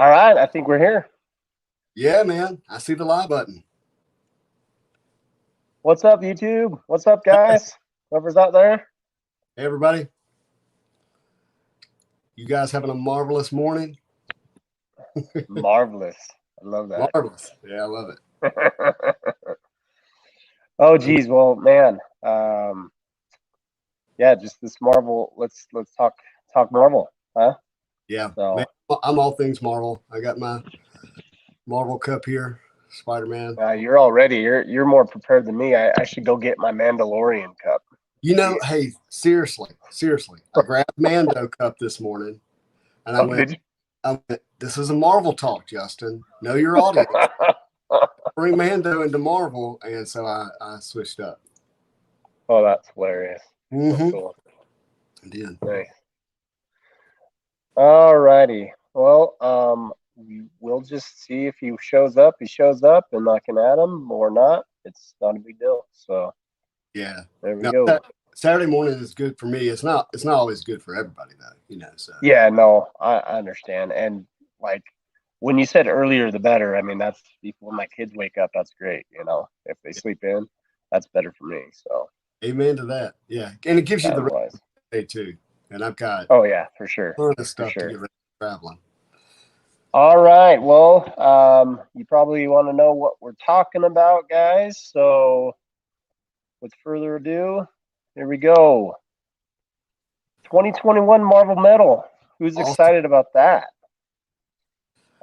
All right, I think we're here. Yeah, man. I see the live button. What's up, YouTube? What's up, guys? Whoever's out there. Hey, everybody. You guys having a marvelous morning? Marvelous. I love that. Marvelous. Yeah, I love it. Oh, geez. Well, man. Yeah, just this Marvel. Let's talk Marvel, huh? Yeah, man. So, I'm all things Marvel. I got my Marvel cup here. Spider-Man. you're all ready. You're more prepared than me. I should go get my Mandalorian cup. Hey, seriously. I grabbed Mando cup this morning, and I Oh, went. did This is a Marvel talk, Justin. Know your audience. you? Bring Mando into Marvel, and so I switched up. Oh, that's hilarious. So cool. I did. Nice. All righty. Well, we'll just see if he shows up. He shows up, and I can add him or not. It's not a big deal. So Yeah. there we No, go. Saturday morning is good for me. It's not always good for everybody though, so. Yeah, no, I understand. And like when you said earlier, the better. I mean, that's before my kids wake up. That's great. If they sleep in, that's better for me. So Amen to that. Yeah. And it gives you the rest otherwise, of the day too. And I've got oh yeah, for sure, a ton of for stuff to sure. get ready for traveling. All right. Well, you probably want to know what we're talking about, guys. So with further ado, here we go. 2021 Marvel Medal. Who's Awesome. excited about that?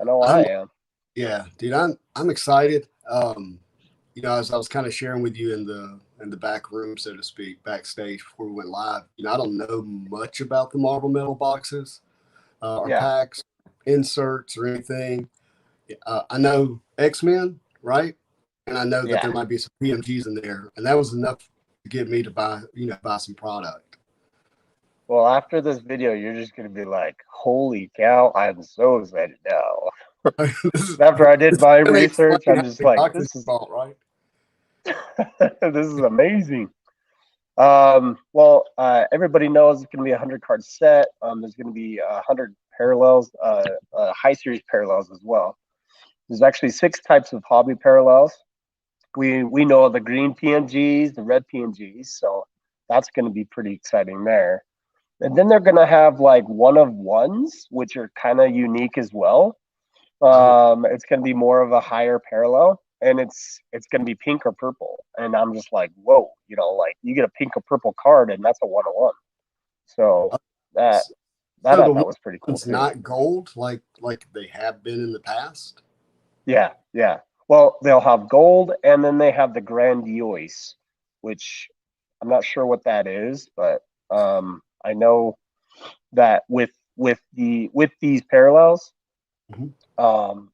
I know I am. Yeah, dude, I'm excited. As I was kind of sharing with you in the back room, so to speak, backstage before we went live, I don't know much about the Marvel Metal boxes, or Yeah. packs, inserts, or anything. I know X-Men, right? And I know that Yeah. there might be some PMGs in there, and that was enough to get me to buy some product. Well, after this video, you're just gonna be like, "Holy cow! I'm so excited now." After I did my research, I'm just like, "This is fault, right? this is amazing." Well, everybody knows it's gonna be a 100 card set. There's gonna be 100 parallels, high series parallels as well. There's actually 6 types of hobby parallels. We know the green PNGs, the red PNGs, so that's going to be pretty exciting there. And then they're going to have like one of ones, which are kind of unique as well. It's going to be more of a higher parallel, and it's going to be pink or purple. And I'm just like, whoa, like you get a pink or purple card, and that's a 1-of-1. So that I So the thought was pretty cool one's too. not gold like they have been in the past. Yeah, yeah. Well, they'll have gold, and then they have the grandiose, which I'm not sure what that is, but I know that with these parallels, um,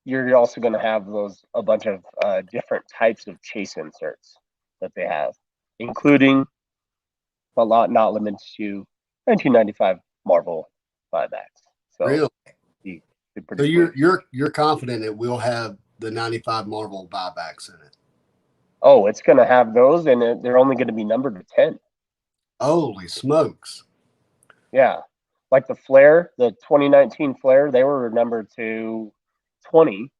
you're also going to have a bunch of different types of chase inserts that they have, including but not limited to 1995 Marvel buybacks. So Really? be So pretty you're sweet. you're confident it will have the 95 Marvel buybacks in it? Oh, it's going to have those, and they're only going to be numbered to 10. Holy smokes! Yeah, like the Flare, the 2019 Flare, they were numbered to 20,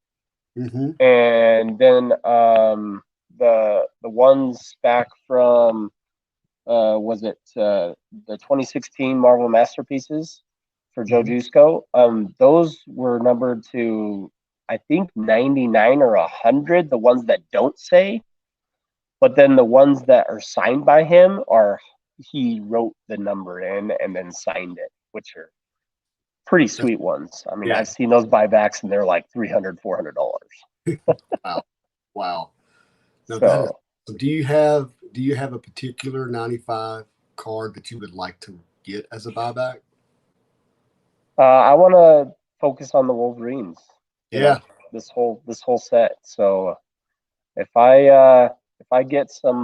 and then the ones back from was it the 2016 Marvel Masterpieces for Joe Jusko? Those were numbered to I think 99 or 100. The ones that don't say, but then the ones that are signed by him are he wrote the number in and then signed it, which are pretty sweet ones. I mean, Yeah. I've seen those buybacks and they're like $300, $400. Wow. Now So, do you have a particular 95 card that you would like to get as a buyback? I want to focus on the Wolverines. Yeah. This whole set. So if I get some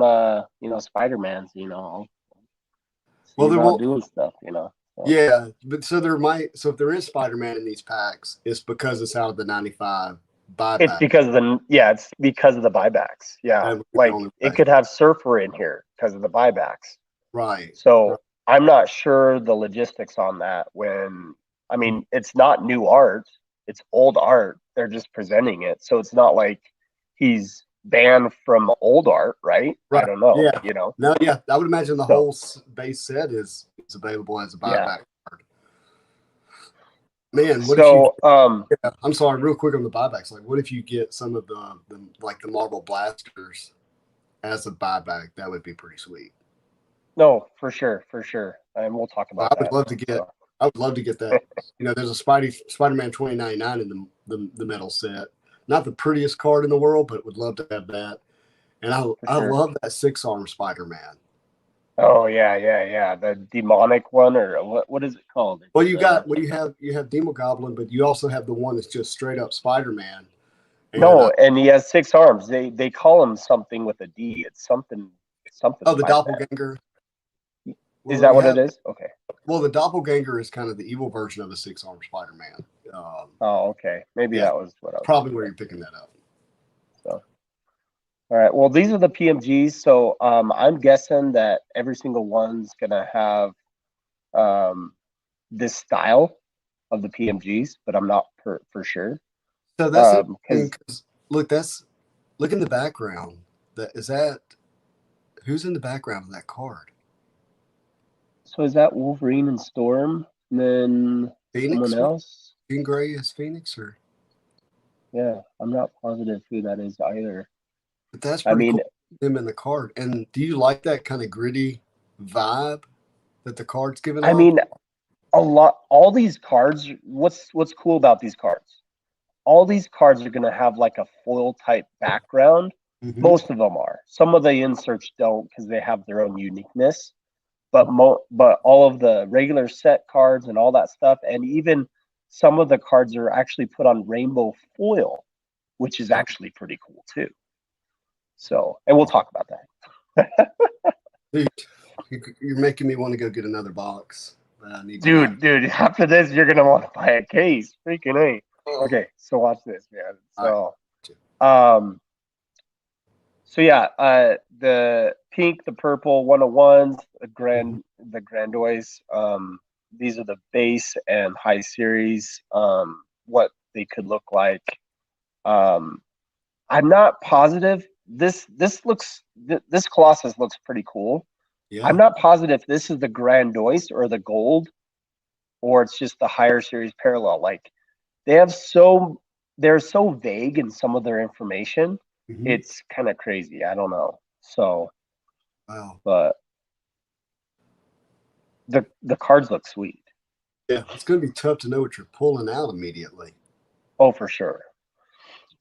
Spider-Mans, I'll see about doing stuff. So. Yeah, but so if there is Spider-Man in these packs, it's because it's out of the 95 buyback. It's because of the buybacks. Yeah, like it could have Surfer in here because of the buybacks. Right. So I'm not sure the logistics on that. I mean, it's not new art, it's old art. They're just presenting it, so it's not like he's banned from old art, right? I Right. don't know. Yeah. You know. No, yeah. I would imagine the So whole base set is available as a yeah. buyback card. Man, what if you? So Yeah, I'm sorry, real quick on the buybacks. Like, what if you get some of the like the Marble Blasters as a buyback? That would be pretty sweet. no, for sure, and we'll talk I about would that. love to get. So. I would love to get that. You know, there's a Spider-Man 2099 in the metal set. Not the prettiest card in the world, but would love to have that. And I Sure. love that 6-arm Spider-Man. Oh yeah. The demonic one, or what is it called? Well, you have Demogoblin, but you also have the one that's just straight up Spider-Man. No, and he has 6 arms. They call him something with a D. It's something. Oh, the Doppelganger. Is that what it is? Okay. Well, the Doppelganger is kind of the evil version of the 6-arm Spider-Man. Oh, okay. Maybe that was what I was probably where you're picking that up. So, all right. Well, these are the PMGs. So I'm guessing that every single one's gonna have this style of the PMGs, but I'm not for sure. So that's because look in the background. Who's in the background of that card? So is that Wolverine and Storm, and then Phoenix? Someone else? Jean Grey as Phoenix, or yeah, I'm not positive who that is either. But that's pretty cool. Them in the card. And do you like that kind of gritty vibe that the card's giving off? I mean, all these cards. What's cool about these cards? All these cards are gonna have like a foil type background. Mm-hmm. Most of them are. Some of the inserts don't because they have their own uniqueness. But all of the regular set cards and all that stuff, and even some of the cards are actually put on rainbow foil, which is actually pretty cool too. So, and we'll talk about that. Dude, you're making me want to go get another box. Dude, after this, you're gonna want to buy a case. Freaking A. Okay, so watch this, man. So, So yeah, the pink, the purple 101s, the Grandois. These are the base and high series. What they could look like. I'm not positive. This Colossus looks pretty cool. Yeah. I'm not positive if this is the Grandois or the gold, or it's just the higher series parallel. Like they're so vague in some of their information. Mm-hmm. It's kind of crazy. I don't know. So, wow. But the cards look sweet. Yeah, it's going to be tough to know what you're pulling out immediately. Oh, for sure.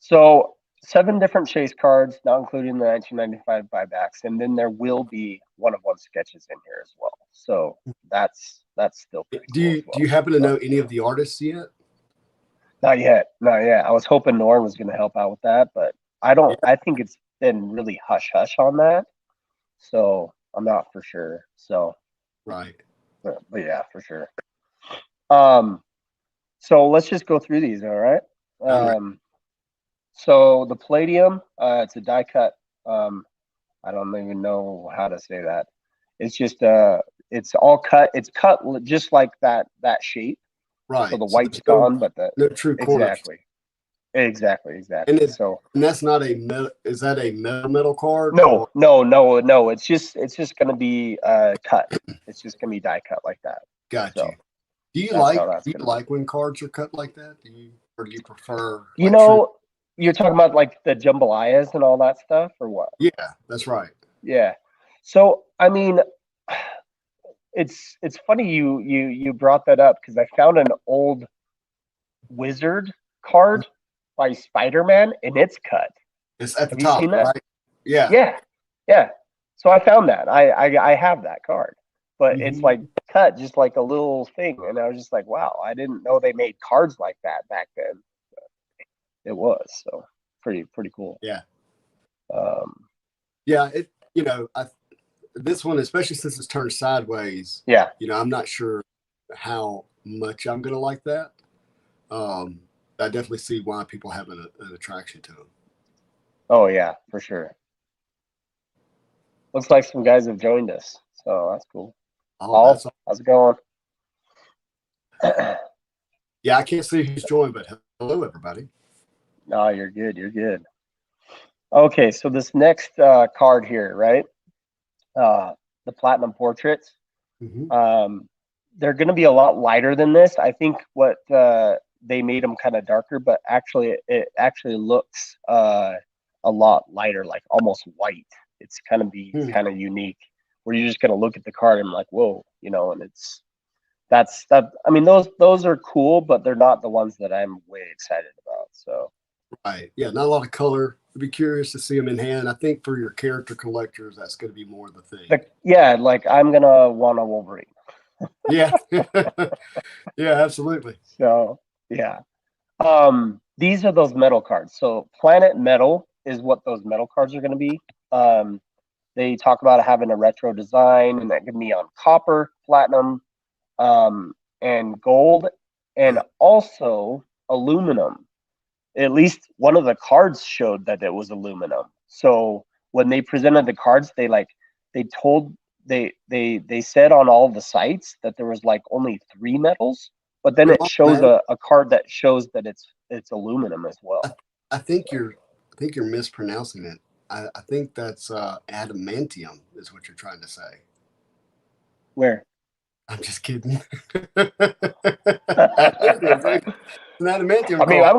So 7 different chase cards, not including the 1995 buybacks, and then there will be one-of-one sketches in here as well. So that's still pretty cool. Do you happen to know any of the artists yet? Not yet. I was hoping Norm was going to help out with that, but I don't. Yeah. I think it's been really hush on that, so I'm not for sure. So right, but yeah, for sure. So let's just go through these. All right. So the Palladium, it's a die cut. I don't even know how to say that. It's just it's all cut. It's cut just like that shape. Right. So the white's gone, but the true corners. Exactly. And that's not a metal. Is that a metal card? No. It's just gonna be cut. It's just gonna be die cut like that. Got you. Do you like when cards are cut like that? Or do you prefer? You know, you're talking about like the jambalayas and all that stuff, or what? Yeah, that's right. Yeah. So I mean, it's funny you brought that up because I found an old Wizard card by Spider-Man, and it's cut. It's at the top, right? Yeah. So I found that. I have that card, but it's like cut just like a little thing, and I was just like, wow, I didn't know they made cards like that back then. It was so pretty cool. Yeah. Yeah. This one, especially since it's turned sideways. Yeah. I'm not sure how much I'm gonna like that. I definitely see why people have an attraction to them. Oh yeah, for sure. Looks like some guys have joined us, so that's cool. Paul, how's it going? Yeah, I can't see who's joined, but Hello, everybody. No, you're good. You're good. Okay, so this next card here, right? The Platinum Portraits. Hmm. Um, they're going to be a lot lighter than this. I think what they made them kind of darker, but actually, it actually looks a lot lighter, like almost white. It's kind of be Hmm. kind of unique, where you're just going to look at the card and like, whoa, and that's that. I mean, those are cool, but they're not the ones that I'm way excited about. So. Right. Yeah, not a lot of color. I'd be curious to see them in hand. I think for your character collectors, that's going to be more the thing. Yeah, like I'm gonna want a Wolverine. Yeah. Yeah, absolutely. So yeah. These are those metal cards. So Planet Metal is what those metal cards are gonna be. Um, they talk about having a retro design, and that can be on copper, platinum, and gold, and also aluminum. At least one of the cards showed that it was aluminum. So when they presented the cards, they told they said on all the sites that there was like only three metals, but then You know it what, shows man? a card that shows that it's aluminum as I, well. I think you're mispronouncing it. I think that's adamantium is what you're trying to say. Where? I'm just kidding. Adamantium, dude. It's an adamantium I mean, card.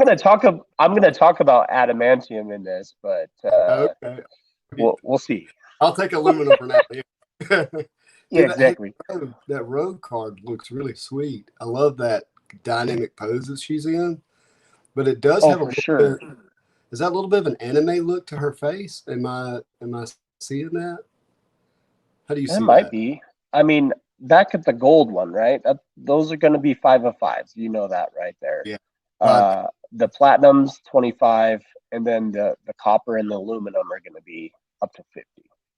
I'm gonna talk about adamantium in this, but Okay. we'll see. I'll take aluminum for now. Yeah. Yeah, Dude, hey, exactly. that road card looks really sweet. I love that dynamic pose that she's in, but it does Oh, have a for little sure. bit. Is that a little bit of an anime look to her face? Am I seeing that? How do you It see might that? be. I mean, back at the gold one, right? Those are going to be 5 of 5s. You know that right there. Yeah. But The platinums 25, and then the copper and the aluminum are going to be up to 50,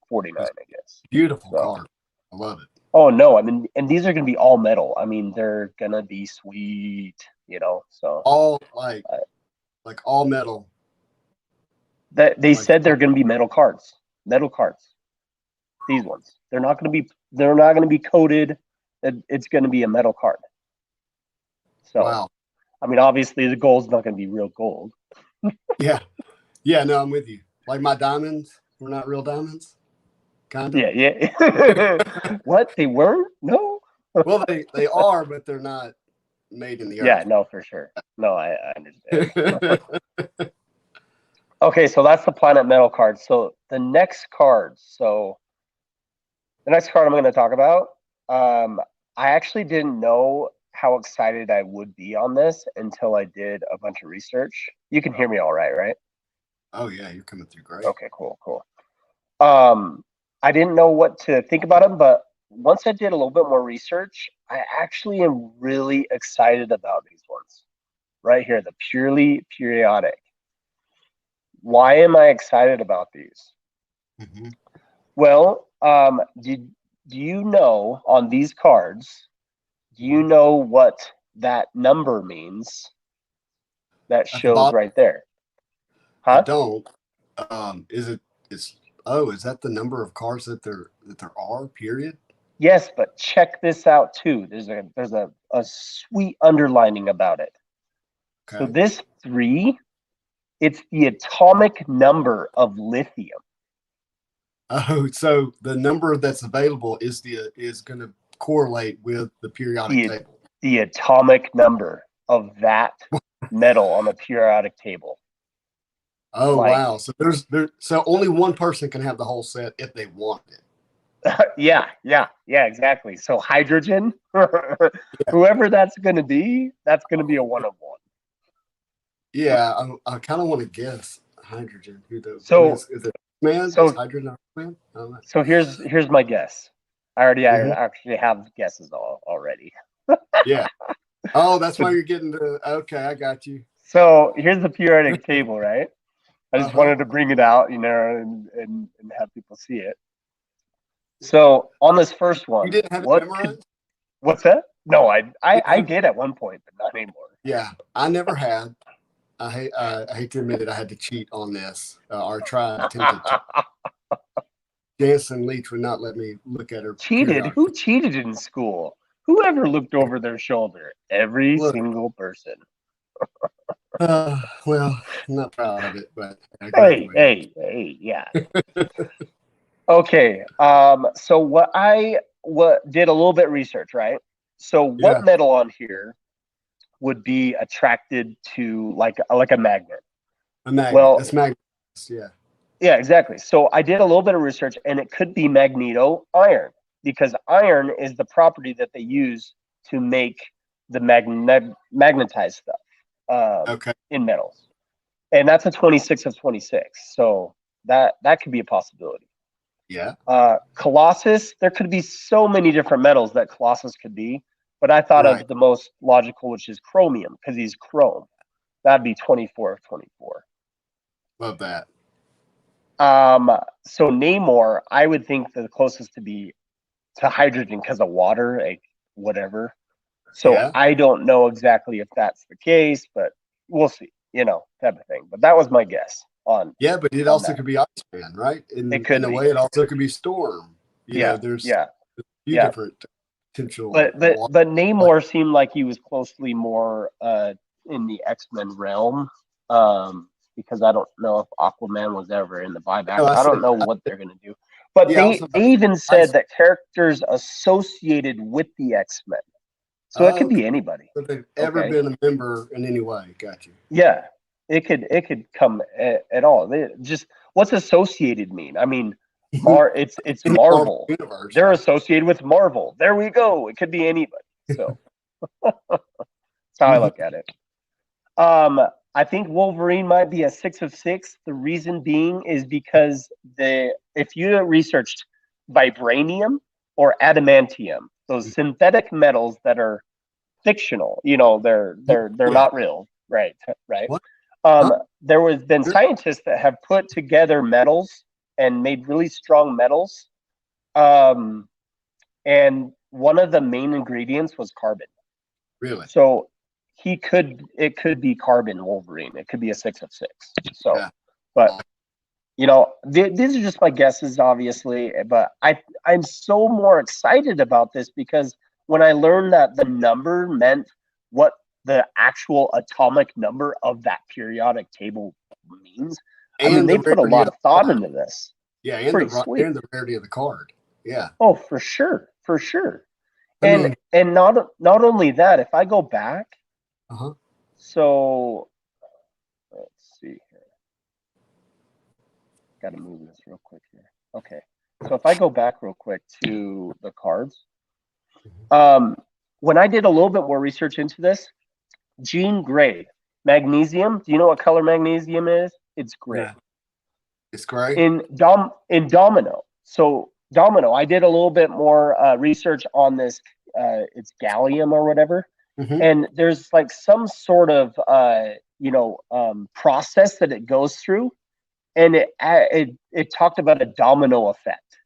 49, it's I guess. a beautiful So, card. I love it. oh no, I mean, and these are going to be all metal. I mean, they're going to be sweet. So All uh, like all metal. that they Like said they're going to be metal cards. Metal cards. These ones. They're not going to be coated. It's going to be a metal card. So, wow. I mean, obviously the gold's not going to be real gold. Yeah. Yeah. No, I'm with you. Like my diamonds were not real diamonds, kind of. Yeah, yeah. What? They weren't? No. Well, they are, but they're not made in the Yeah, earth. no, for sure. No, I understand. Okay, so that's the planet metal card. So the next card. So the next card I'm going to talk about. I actually didn't know how excited I would be on this until I did a bunch of research. You can hear me all right, right? Oh yeah, you're coming through great. Okay, cool. Um, I didn't know what to think about them, but once I did a little bit more research, I actually am really excited about these ones right here, the purely periodic. Why am I excited about these? Hmm. Well, do you know on these cards? Do you know what that number means? That At the shows bottom, right there, I huh? don't. Is it? It's is that the number of cars that there are? Period. Yes, but check this out too. There's a sweet underlining about it. So Okay. this 3, it's the atomic number of lithium. Oh, so the number that's available is going to correlate with the periodic The table. the atomic number of that metal on the periodic table. Oh Like, wow! So so only one person can have the whole set if they want it. yeah, exactly. So hydrogen, whoever that's gonna be a 1 of 1. Yeah, I kind of want to guess hydrogen. Who So is it? Man, is so hydrogen a man? I don't know. so here's my guess. I Hmm. actually have guesses already. Yeah. Oh, that's So why you're getting the. Okay, I got you. so here's the periodic table, right? I Uh just huh. wanted to bring it out, and have people see it. So on this first You one, didn't have it memorized? what's that? No, You I have, did at one point, but not anymore. yeah, I never had. I hate to admit it. I had to cheat on this, or attempted to. Jansen Leach would not let me look at her Cheated? periodic. Who cheated in school? Who ever looked over their shoulder? Every Look, single person. Well, I'm not proud of it, but I Hey, graduated. hey, hey, yeah. Okay. So what did a little bit research, right? So what Yeah, metal on here would be attracted to like a magnet? a magnet. Well, That's magnet. Yeah. yeah, exactly. So I did a little bit of research, and it could be magneto iron because iron is the property that they use to make the magnetized stuff Okay. in metals, and that's a 26 of 26. So that could be a possibility. Yeah. Colossus, there could be so many different metals that Colossus could be, but I thought Right. of the most logical, which is chromium, because he's chrome. That'd be 24 of 24. Love that. Um, so Namor, I would think the closest to be to hydrogen because of water, like whatever. So Yeah. I don't know exactly if that's the case, but we'll see, type of thing. But that was my guess Yeah, but it on also that. could be Iceman, right? It In could a be. way, it also could be Storm. Yeah, There's yeah, a few yeah. different potential. But Namor seemed like he was closely more in the X-Men realm. Because I don't know if Aquaman was ever in the No, buybacks. I don't know what they're gonna do. But yeah, I was they about even said Ice. that characters associated with the X-Men. So it could Okay. be anybody. If they've ever Okay. been a member in any way. Got you. Yeah. It could come at all. Just what's associated mean? I mean, it's In the Marvel Marvel. universe, They're yeah. associated with Marvel. There we go. It could be anybody. So that's how I Mhm. look at it. Um, I think Wolverine might be a 6 of 6. The reason being is because if you researched vibranium or adamantium, those synthetic metals that are fictional, they're Yeah. not real, right? Right. What? Um, Huh? there was been scientists that have put together metals and made really strong metals. Um, and one of the main ingredients was carbon. Really? So it could be carbon Wolverine. It could be a 6 of 6. So, Yeah. but these are just my guesses, obviously. But I'm so more excited about this because when I learned that the number meant what the actual atomic number of that periodic table means, I mean And they the put a rarity lot of of the thought card. into this. Yeah, It's pretty sweet. and the rarity of the card. Yeah. Oh, for sure, for sure. I And mean, not only that, if I go back, uh-huh. so let's see here. Got to move this real quick here. Okay. So if I go back real quick to the cards, um, when I did a little bit more research into this, Jean Grey, magnesium. Do you know what color magnesium is? It's gray. Yeah. It's gray. In Domino. So Domino, I did a little bit more research on this. It's gallium or whatever, Mm-hmm. and there's like some sort of process that it goes through, and it talked about a domino effect.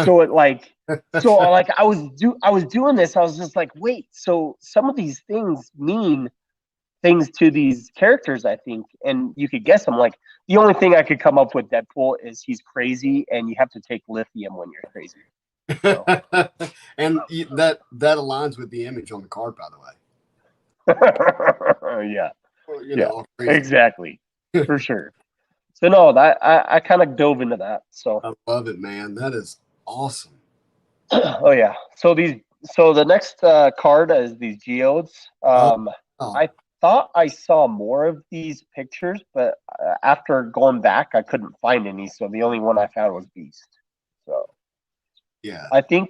So it like so like I was doing this, I was just like, wait, so some of these things mean things to these characters, I think, and you could guess them. Like the only thing I could come up with Deadpool is he's crazy and you have to take lithium when you're crazy. So And that aligns with the image on the card, by the way. yeah, Well, yeah, all crazy. exactly. For sure. So no, that I kind of dove into that. So I love it, man. That is awesome. oh yeah. So the next card is these geodes. Oh, I thought I saw more of these pictures, but after going back, I couldn't find any. So the only one I found was Beast. So yeah. I think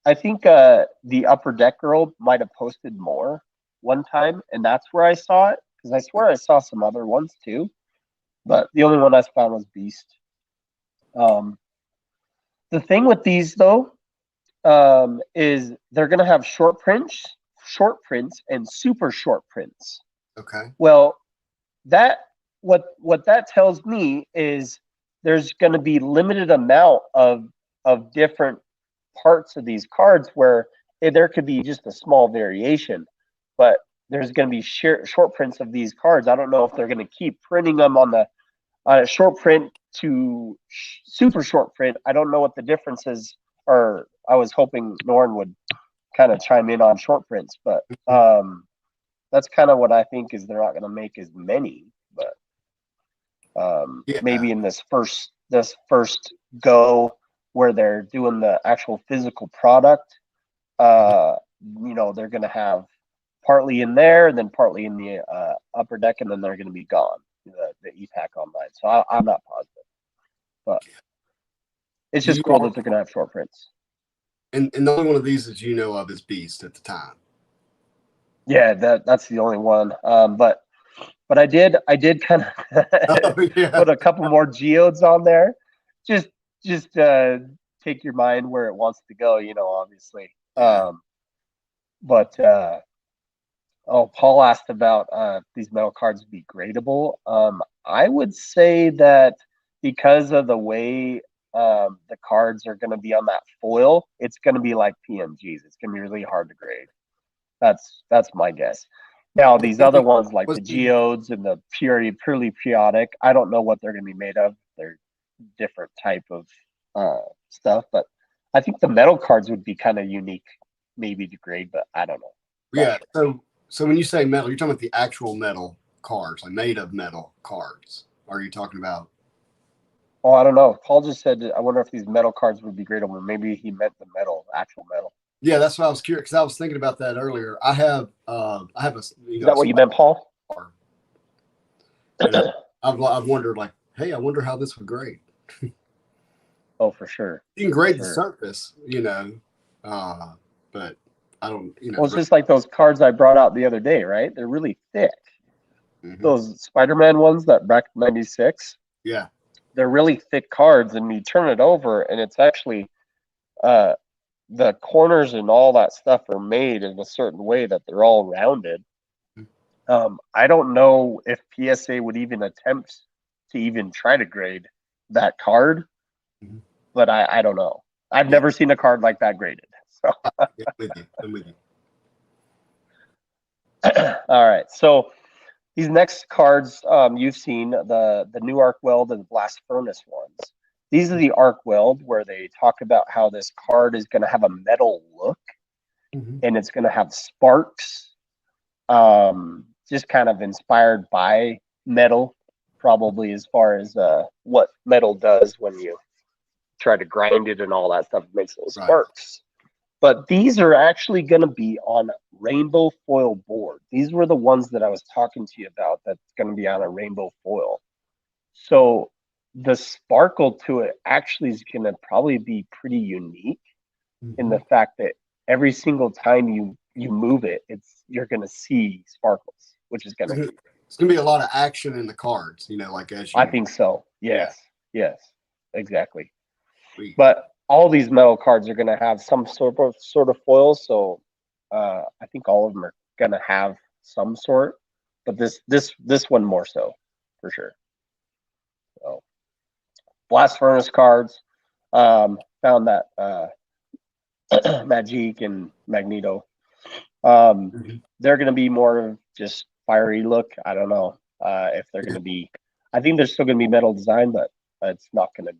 the Upper Deck girl might have posted more one time, and that's where I saw it because I swear I saw some other ones too, but the only one I found was Beast. Um, the thing with these though is they're going to have short prints, and super short prints. Okay. Well, that what that tells me is there's going to be limited amount of different parts of these cards where there could be just a small variation, but there's going to be short prints of these cards. I don't know if they're going to keep printing them on a short print to super short print. I don't know what the differences are. I was hoping Norn would kind of chime in on short prints, but that's kind of what I think is they're not going to make as many, but Yeah. maybe in this first go where they're doing the actual physical product, they're going to have partly in there and then partly in the upper deck, and then they're going to be gone, the EPAC Online. So I'm not positive, but it's Do just you cool that they're going to have short prints. and the only one of these that you know of is Beast at the time. Yeah, that's the only one. But I did kind of Oh, yeah. put a couple more geodes on there. Just take your mind where it wants to go, obviously. Yeah. But Paul asked about these metal cards be gradable. I would say that because of the way the cards are going to be on that foil, it's going to be like PMGs. It's going to be really hard to grade. That's my guess. Now these other ones like the geodes and the purely periodic, I don't know what they're going to be made of. They're different type of stuff, but I think the metal cards would be kind of unique, maybe to grade, but I don't know. Yeah. So when you say metal, you're talking about the actual metal cards, like made of metal cards. Or are you talking about? Oh, I don't know. Paul just said, I wonder if these metal cards would be gradable. Maybe he meant the metal, actual metal. Yeah, that's what I was curious because I was thinking about that earlier. I have a Is that what you meant, Paul? Card, and I've wondered like, hey, I wonder how this would grade. Oh, for sure. You can grade the surface, but I don't, Well, it's just like those cards I brought out the other day, right? They're really thick. Mm-hmm. Those Spider-Man ones that back 96. Yeah. They're really thick cards, and you turn it over, and it's actually the corners and all that stuff are made in a certain way that they're all rounded. I don't know if PSA would even attempt to even try to grade that card, but I don't know. I've never seen a card like that graded. So. I'm with you. All right. So these next cards, you've seen the new Arc Weld and Blast Furnace ones. These are the Arc Weld where they talk about how this card is going to have a metal look, and it's going to have sparks, just kind of inspired by metal, probably as far as what metal does when you try to grind it and all that stuff. It makes those sparks. But these are actually going to be on rainbow foil board. These were the ones that I was talking to you about that's going to be on a rainbow foil. So the sparkle to it actually is going to probably be pretty unique in the fact that every single time you move it, you're going to see sparkles, which is going to be. It's going to be a lot of action in the cards, like as you. I think so. Yes. Exactly. Sweet. But all these metal cards are going to have some sort of foil, so I think all of them are going to have some sort, but this one more so, for sure. So, Blast Furnace cards, found that Magic and Magneto. They're going to be more of just fiery look. I don't know if they're going to be. I think they're still going to be metal design, but it's not going to,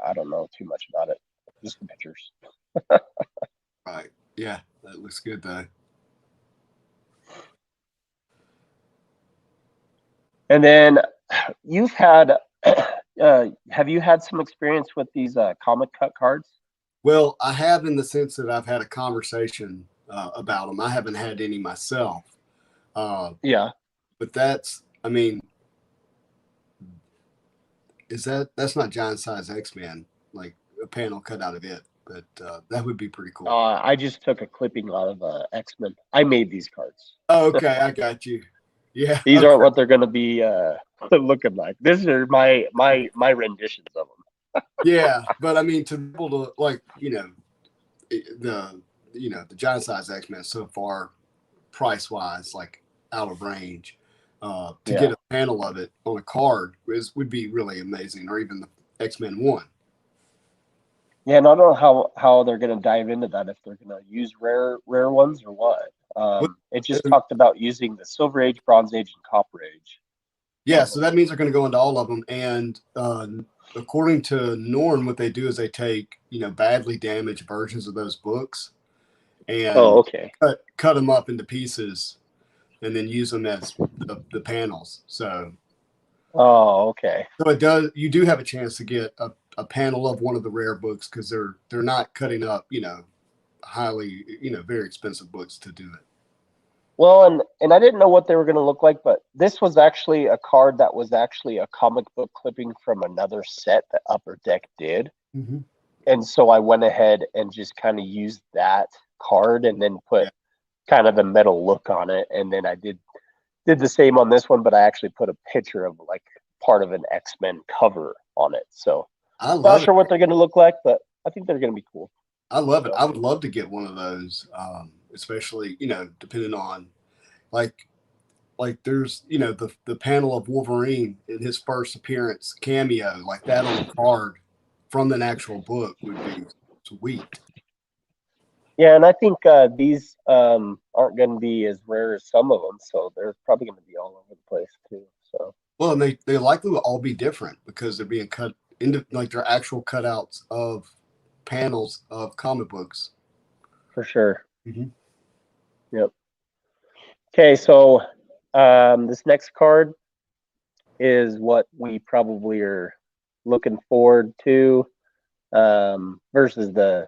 I don't know too much about it. Just the pictures. Right. Yeah, that looks good though. And then you've had, have you had some experience with these comic cut cards? Well, I have in the sense that I've had a conversation about them. I haven't had any myself. Yeah. But that's not giant size X-Men, like a panel cut out of it, but that would be pretty cool. I just took a clipping out of X-Men. I made these cards. Oh, okay. I got you. Yeah. These aren't what they're going to be looking like. These are my renditions of them. Yeah. But to be able to the giant size X-Men so far price wise, like out of range, to get a panel of it on a card would be really amazing, or even the X-Men 1. Yeah, and I don't know how they're going to dive into that, if they're going to use rare ones or what. It just talked about using the Silver Age, Bronze Age, and Copper Age. Yeah, so that means they're going to go into all of them. And according to Norn, what they do is they take, badly damaged versions of those books and cut them up into pieces and then use them as the panels. Oh, okay. So it does. You do have a chance to get a panel of one of the rare books because they're not cutting up, highly, very expensive books to do it. Well, and I didn't know what they were going to look like, but this was actually a card that was actually a comic book clipping from another set that Upper Deck did. Mm-hmm. And so I went ahead and just kind of used that card and then put kind of the metal look on it. And then I did the same on this one, but I actually put a picture of like part of an X-Men cover on it. So I'm not sure what they're going to look like, but I think they're going to be cool. I love it. I would love to get one of those, especially, depending on like there's, the panel of Wolverine in his first appearance cameo, like that on the card from an actual book would be sweet. Yeah, and I think these aren't going to be as rare as some of them, so they're probably going to be all over the place too. So well, and they likely will all be different because they're being cut into like they're actual cutouts of panels of comic books. For sure. Mm-hmm. Yep. Okay, so this next card is what we probably are looking forward to versus the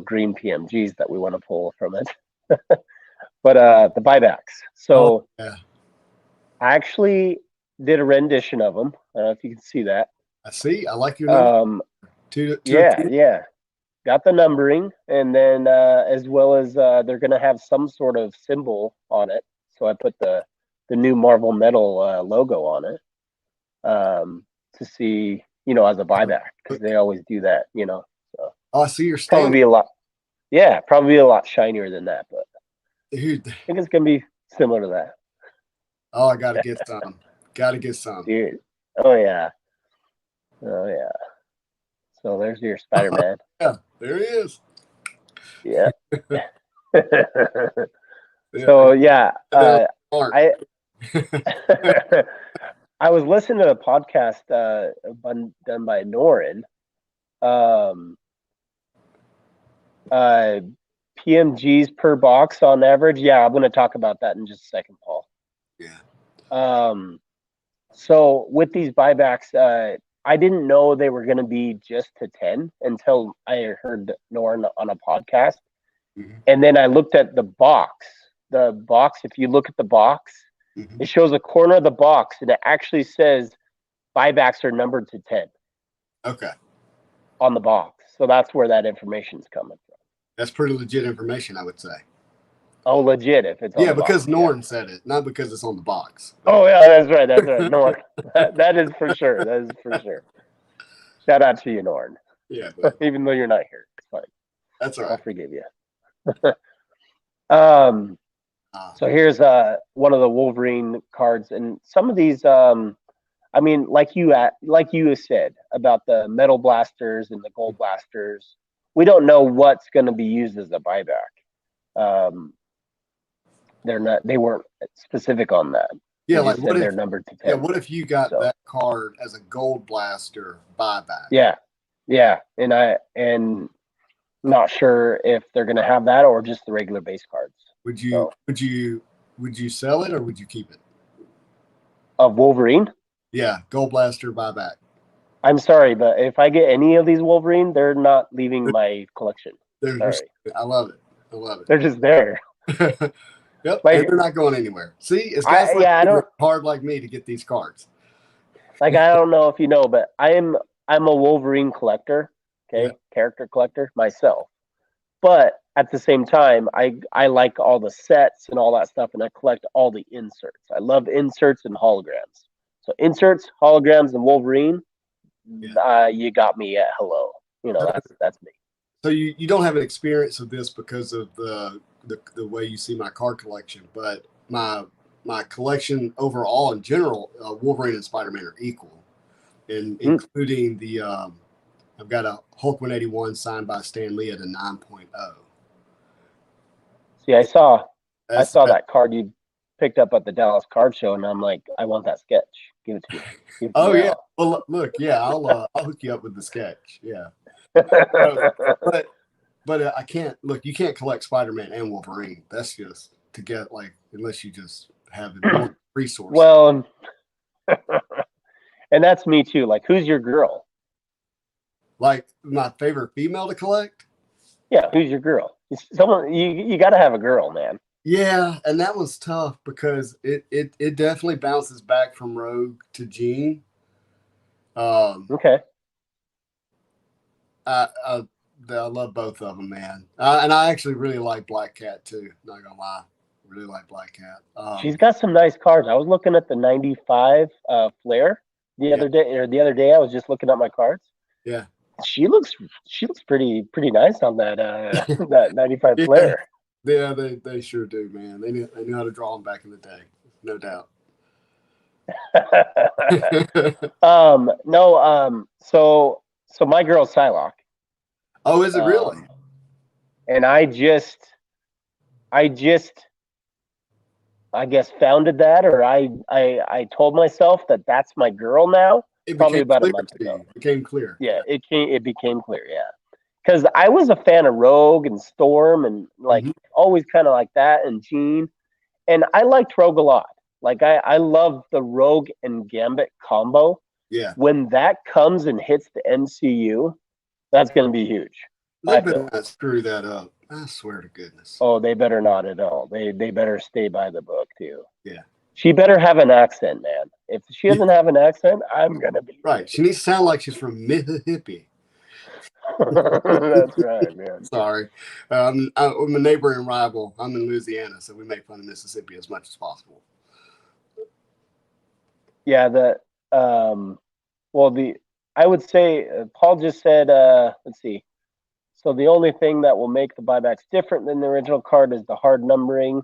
green PMGs that we want to pull from it. But the buybacks. So yeah. I actually did a rendition of them. I don't know if you can see that. I see. I like your number. Yeah. Got the numbering, and then as well as they're going to have some sort of symbol on it. So I put the new Marvel Metal logo on it to see, as a buyback, because they always do that, So I see your stand. Probably a lot shinier than that, but dude, I think it's going to be similar to that. Oh, I got to get some. Dude. Oh, yeah. So there's your Spider-Man. Yeah, there he is. Yeah. So yeah, I was listening to a podcast done by Norin. PMGs per box on average. Yeah, I'm going to talk about that in just a second, Paul. Yeah. So with these buybacks, I didn't know they were going to be just to 10 until I heard Norin on a podcast. Mm-hmm. And then I looked at the box. The box, if you look at the box, mm-hmm. It shows a corner of the box, and it actually says buybacks are numbered to 10. Okay. On the box. So that's where that information's coming from. That's pretty legit information, I would say. Oh, legit if it's on the because box. Norin said it, not because it's on the box. Oh, yeah, that's right. Norin. That is for sure. That is for sure. Shout out to you, Norin. Yeah. Even though you're not here. It's fine. That's all right. I'll forgive you. So here's one of the Wolverine cards, and some of these, I mean, like you said about the metal blasters and the gold blasters, we don't know what's going to be used as a buyback. They weren't specific on that. Yeah, like what if they're numbered to 10? Yeah, what if you got that card as a gold blaster buyback? Yeah, and not sure if they're going to have that or just the regular base cards. Would you sell it or would you keep it? Of Wolverine? Yeah, gold blaster buyback. I'm sorry, but if I get any of these Wolverine, they're not leaving my collection. I love it. They're just there. Yep, they're not going anywhere. See, it's guys hard like me to get these cards. Like, I don't know if you know, but I'm a Wolverine collector, character collector myself. But at the same time, I like all the sets and all that stuff, and I collect all the inserts. I love inserts and holograms. So inserts, holograms, and Wolverine, you got me at hello. That's me. So you don't have an experience of this because of the way you see my card collection, but my collection overall in general, Wolverine and Spider-Man are equal, and including the I've got a Hulk 181 signed by Stan Lee at a 9.0. See, I saw that card you picked up at the Dallas Card Show, and I'm like, I want that sketch. Give it to me. Yeah. Well, look, I'll hook you up with the sketch. Yeah. But I can't look. You can't collect Spider-Man and Wolverine. That's just to get unless you just have more resources. Well, and that's me too. Like, who's your girl? Like my favorite female to collect. Yeah, who's your girl? Someone you got to have a girl, man. Yeah, and that was tough because it definitely bounces back from Rogue to Jean. Okay. I love both of them, man. And I actually really like Black Cat too. Not gonna lie, really like Black Cat. She's got some nice cards. I was looking at the 95 Flare the other day, or the other day I was just looking at my cards. Yeah. She looks pretty nice on that that 95 Flare. Yeah, they sure do, man. They knew how to draw them back in the day, no doubt. No, so my girl's Psylocke. Oh, is it really? And I guess founded that, or I told myself that that's my girl now. Probably about a month ago. It became clear. Yeah, it became clear. Yeah, because I was a fan of Rogue and Storm and like always kind of like that, and Jean, and I liked Rogue a lot. Like I love the Rogue and Gambit combo. Yeah. When that comes and hits the MCU, that's going to be huge. They better not screw that up. I swear to goodness. Oh, they better not at all. They better stay by the book too. Yeah. She better have an accent, man. If she doesn't have an accent, I'm gonna be right. She needs to sound like she's from Mississippi. That's right, man. Sorry, I'm a neighboring rival. I'm in Louisiana, so we make fun of Mississippi as much as possible. Yeah, I would say Paul just said. Let's see. So the only thing that will make the buybacks different than the original card is the hard numbering.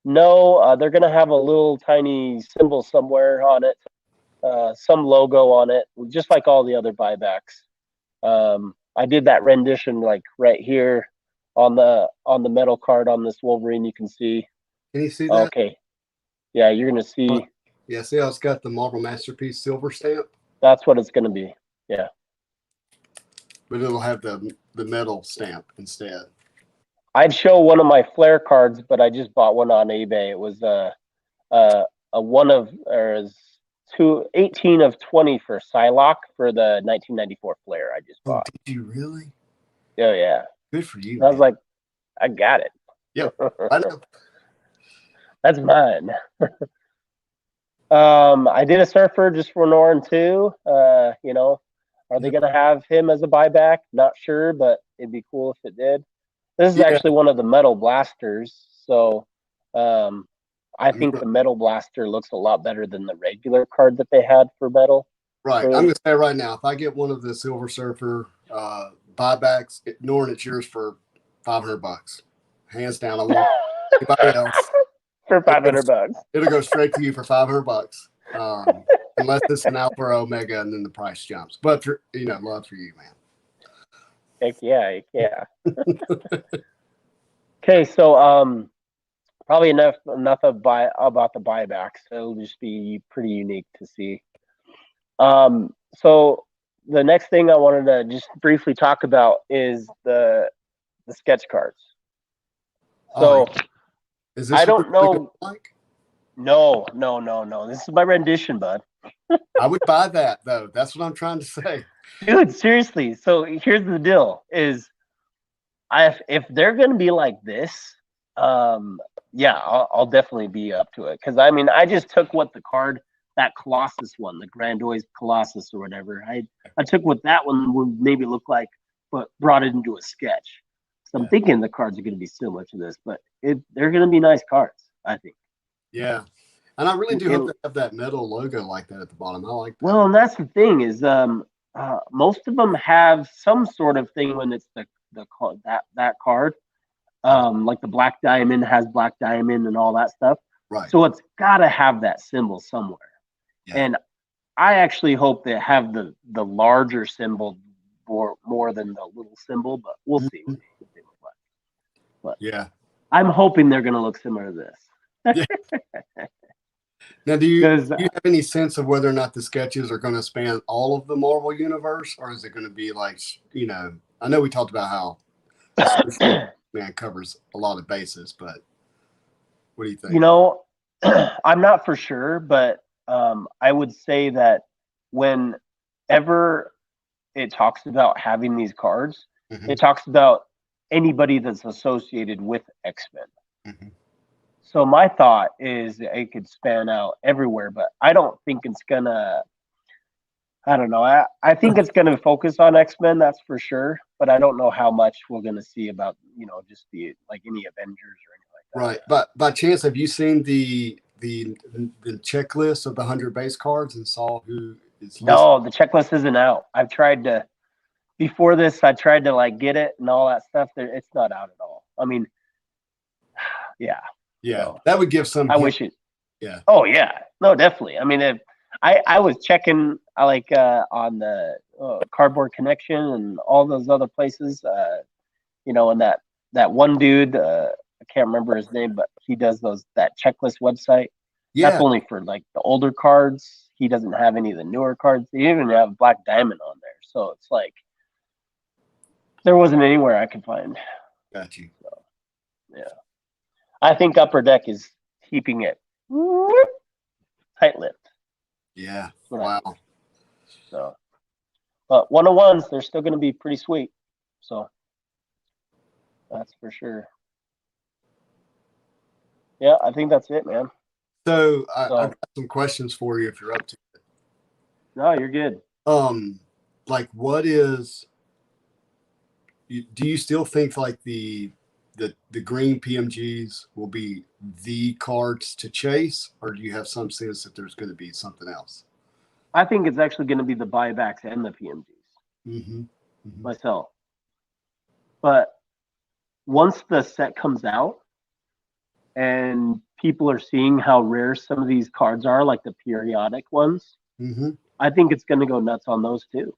No, they're going to have a little tiny symbol somewhere on it, some logo on it, just like all the other buybacks. I did that rendition like right here on the metal card on this Wolverine. You can see. Can you see that? Okay. Yeah, you're going to see. Yeah, see how it's got the Marvel Masterpiece silver stamp? That's what it's going to be. Yeah. But it'll have the metal stamp instead. I'd show one of my Flare cards, but I just bought one on eBay. It was a 18 of 20 for Psylocke for the 1994 Flare I just bought. Oh, did you really? Oh, yeah. Good for you. I was like, I got it. Yep, I know. That's mine. I did a Surfer just for Norrin too. Are they going to have him as a buyback? Not sure, but it'd be cool if it did. This is actually one of the Metal Blasters, so I think the Metal Blaster looks a lot better than the regular card that they had for Metal. Right. I'm going to say right now, if I get one of the Silver Surfer buybacks, Norrin, it's yours for $500. Hands down. I want anybody else. For $500. It'll go straight to you for $500. Unless it's an Alpha or Omega and then the price jumps. But, love for you, man. Heck yeah. Okay, so probably enough about the buybacks. It'll just be pretty unique to see. So the next thing I wanted to just briefly talk about is the sketch cards. So is this I don't know. Like? No. This is my rendition, bud. I would buy that though. That's what I'm trying to say. Dude, seriously. So here's the deal: is if they're gonna be like this, yeah, I'll definitely be up to it. Because I mean, I just took what the card, that Colossus one, the Grandois Colossus or whatever. I took what that one would maybe look like, but brought it into a sketch. So I'm thinking the cards are gonna be similar to this, but they're gonna be nice cards, I think. Yeah. And I really do hope they have that metal logo like that at the bottom. I like that. Well, and that's the thing is, most of them have some sort of thing when it's that card. Like the Black Diamond has Black Diamond and all that stuff. Right. So it's got to have that symbol somewhere. Yeah. And I actually hope they have the larger symbol more than the little symbol, but we'll see what they look like. But yeah, I'm hoping they're going to look similar to this. Yeah. Now, do you have any sense of whether or not the sketches are going to span all of the Marvel universe, or is it going to be like, I know we talked about how man covers a lot of bases, but what do you think? I'm not for sure, but I would say that whenever it talks about having these cards, Mhm, it talks about anybody that's associated with X-Men. mhm. So my thought is it could span out everywhere, but I don't think it's gonna. I don't know. I think it's gonna focus on X-Men, that's for sure. But I don't know how much we're gonna see about just the like any Avengers or anything like that. Right. But by chance, have you seen the checklist of the 100 base cards and saw who is listed? No, the checklist isn't out. I've tried to before this. I tried to like get it and all that stuff. It's not out at all. I mean, yeah. Yeah, So that would give some I hint. wish it. Yeah. Oh yeah, no, definitely. I mean, if I was checking like on the Cardboard Connection and all those other places, and that one dude, I can't remember his name, but he does that checklist website. That's Yeah. only for like the older cards. He doesn't have any of the newer cards. He didn't even have Black Diamond on there, so it's like there wasn't anywhere I could find. Got you. Yeah, I think Upper Deck is keeping it tight-lipped. Yeah. That's what I Wow. think. So, but 101s, they're still going to be pretty sweet. So that's for sure. Yeah, I think that's it, man. So I've So got some questions for you if you're up to no, you're good. it. Like what is do you still think like the green PMGs will be the cards to chase, or do you have some sense that there's going to be something else? I think it's actually going to be the buybacks and the PMGs Mm-hmm. Mm-hmm. myself. But once the set comes out and people are seeing how rare some of these cards are, like the periodic ones, Mm-hmm. I think it's going to go nuts on those too.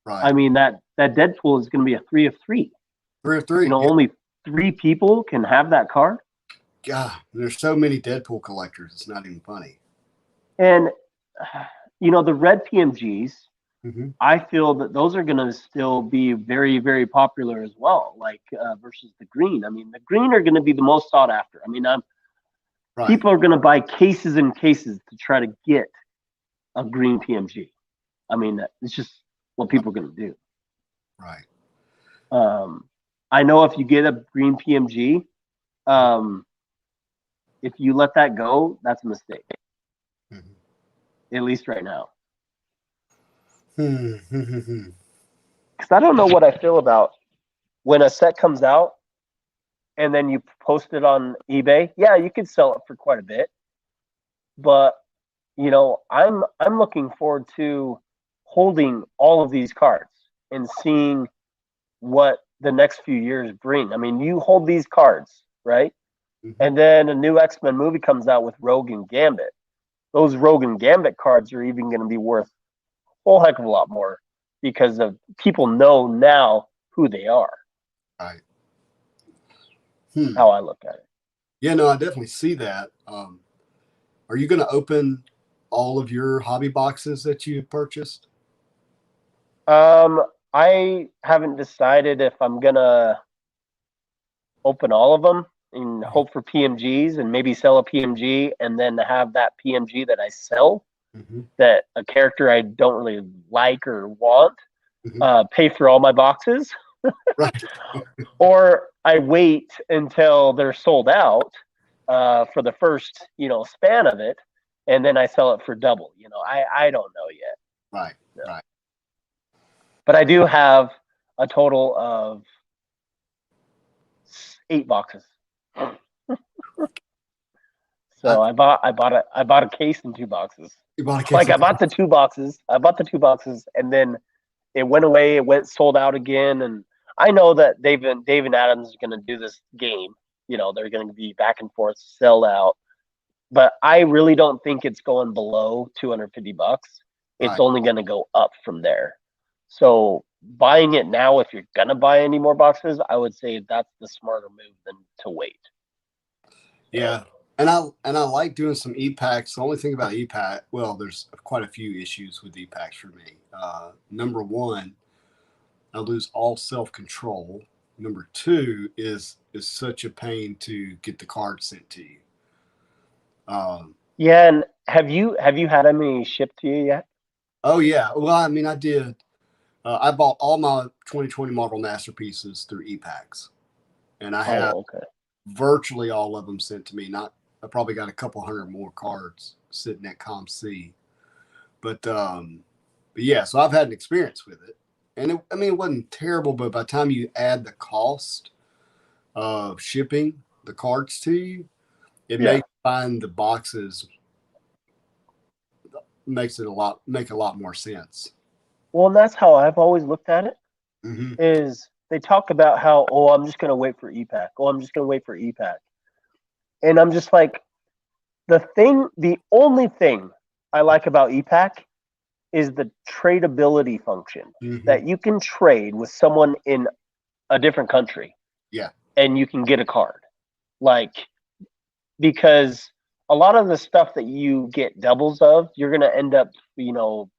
I Right. mean that Deadpool is going to be a 3 of 3. 3 of 3. Yeah. Only 3 people can have that card. God, there's so many Deadpool collectors. It's not even funny. And the red PMGs, Mm-hmm. I feel that those are going to still be very, very popular as well. Like versus the green. I mean, the green are going to be the most sought after. I mean, Right. people are going to buy cases and cases to try to get a green PMG. I mean, it's just what people are going to do. Right. I know if you get a green PMG, if you let that go, that's a mistake. Mm-hmm. At least right now. Mm-hmm. Because I don't know what I feel about when a set comes out and then you post it on eBay. Yeah, you could sell it for quite a bit, but I'm looking forward to holding all of these cards and seeing what the next few years bring. I mean, you hold these cards, right? Mm-hmm. And then a new X-Men movie comes out with Rogue and Gambit. Those Rogue and Gambit cards are even going to be worth a whole heck of a lot more because of people know now who they are. Right. How I look at it. Yeah, no, I definitely see that. Are you going to open all of your hobby boxes that you purchased? I haven't decided if I'm gonna open all of them and hope for PMGs and maybe sell a PMG and then have that PMG that I sell Mm-hmm. that a character I don't really like or want Mm-hmm. pay for all my boxes, Right. or I wait until they're sold out for the first span of it, and then I sell it for double. I don't know yet. Right. No. Right. But I do have a total of 8 boxes. So I bought a case in 2 boxes. You bought a case Like of I bought the 2 boxes. I bought the 2 boxes, and then it went away. It went sold out again, and I know that David Adams is going to do this game. They're going to be back and forth, sell out. But I really don't think it's going below $250. It's right. only going to go up from there. So buying it now, if you're going to buy any more boxes, I would say that's the smarter move than to wait. Yeah. And I like doing some e-packs. The only thing about e-pack, well, there's quite a few issues with e-packs for me. Number one, I lose all self-control. Number two is such a pain to get the card sent to you. Yeah, and have you had any shipped to you yet? Oh yeah. Well, I mean, I did. I bought all my 2020 Marvel Masterpieces through ePacks, and I have Oh, okay. virtually all of them sent to me. Not, I probably got a couple hundred more cards sitting at ComC, but yeah. So I've had an experience with it, and I mean, it wasn't terrible. But by the time you add the cost of shipping the cards to you, it Yeah. makes find the boxes makes it a lot more sense. Well, and that's how I've always looked at it. Mm-hmm. Is they talk about how, oh, I'm just gonna wait for EPAC. Oh, I'm just gonna wait for EPAC. And I'm just like, the only thing I like about EPAC is the tradability function, Mm-hmm. that you can trade with someone in a different country Yeah. and you can get a card. Like, because a lot of the stuff that you get doubles of, you're going to end up,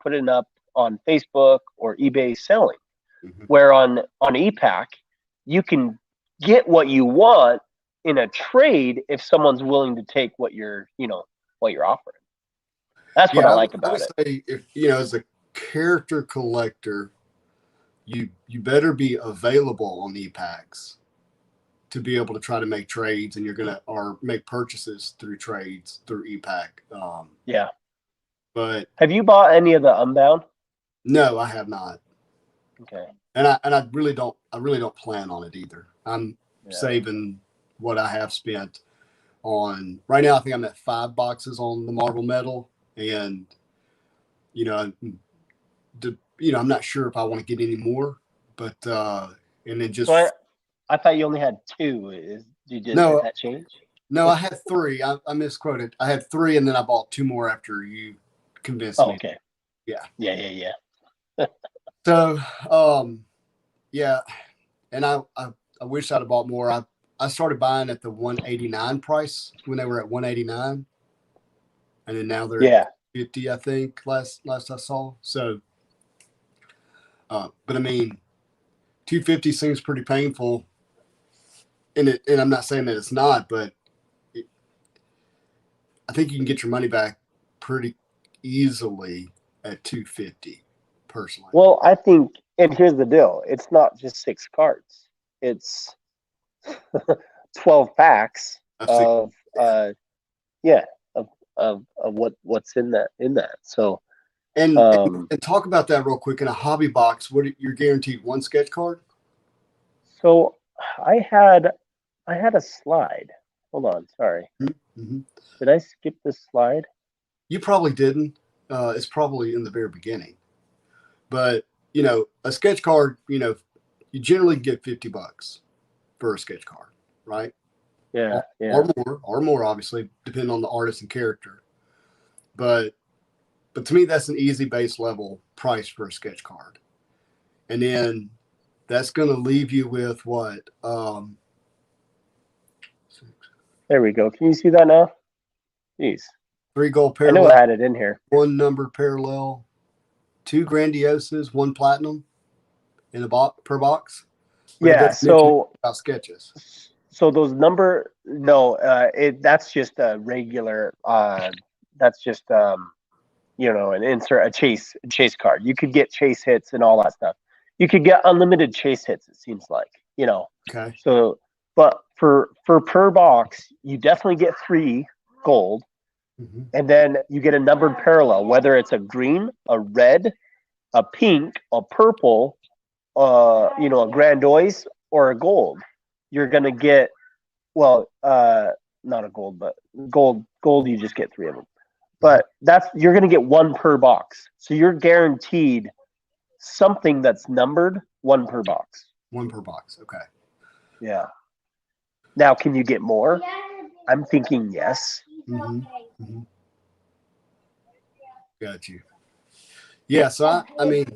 putting up on Facebook or eBay selling. Mm-hmm. Where on EPAC, you can get what you want in a trade if someone's willing to take what you're offering. That's what I Yeah, like I would about it. say if as a character collector, you better be available on ePacks to be able to try to make trades, and you're gonna or make purchases through trades through ePack. Yeah. But Have you bought any of the Unbound? no, I have not, Okay. and I really don't plan on it either. I'm Yeah. saving what I have spent on right now. I think I'm at 5 boxes on the Marvel Metal, and you know, I'm not sure if I want to get any more, but and then So just I thought you only had two. Did no, that change? no, I had 3. I misquoted. I had 3, and then I bought 2 more after you convinced Oh, me. okay. Yeah. Yeah. So, yeah, and I wish I'd have bought more. I started buying at the 189 price when they were at 189, and then now they're Yeah. at 50. I think last I saw. So, but I mean, 250 seems pretty painful, and I'm not saying that it's not, but I think you can get your money back pretty easily at 250 personally. Well, I think, and here's the deal: it's not just 6 cards; it's 12 packs I've seen, of yeah, of what's in that. So and, um and talk about that real quick. In a hobby box, you're guaranteed 1 sketch card? so I had a slide. Hold on, sorry. Mm-hmm. Did I skip this slide? You probably didn't. It's probably in the very beginning. But, a sketch card, you generally get $50 for a sketch card, right? Yeah, yeah. Or more, obviously, depending on the artist and character. But to me, that's an easy base level price for a sketch card. And then that's going to leave you with what? There we go. Can you see that now? Jeez. 3 gold I knew parallel, I had it in here. 1 numbered parallel, 2 grandioses, 1 platinum in a box per box. But it Yeah, doesn't mention so about sketches. those number no, that's just a regular that's just an insert a chase card. You could get chase hits and all that stuff. You could get unlimited chase hits, it seems like. Okay. So but for per box, you definitely get 3 gold, Mm-hmm. and then you get a numbered parallel, whether it's a green, a red, a pink, a purple, a grandoise or a gold. You're gonna get, well, not a gold, but gold. You just get 3 of them. But you're gonna get 1 per box, so you're guaranteed something that's numbered 1 per box. 1 per box. Okay. Yeah. Now, can you get more? I'm thinking yes. Mm-hmm. Mm-hmm. Got you. Yeah. So I mean,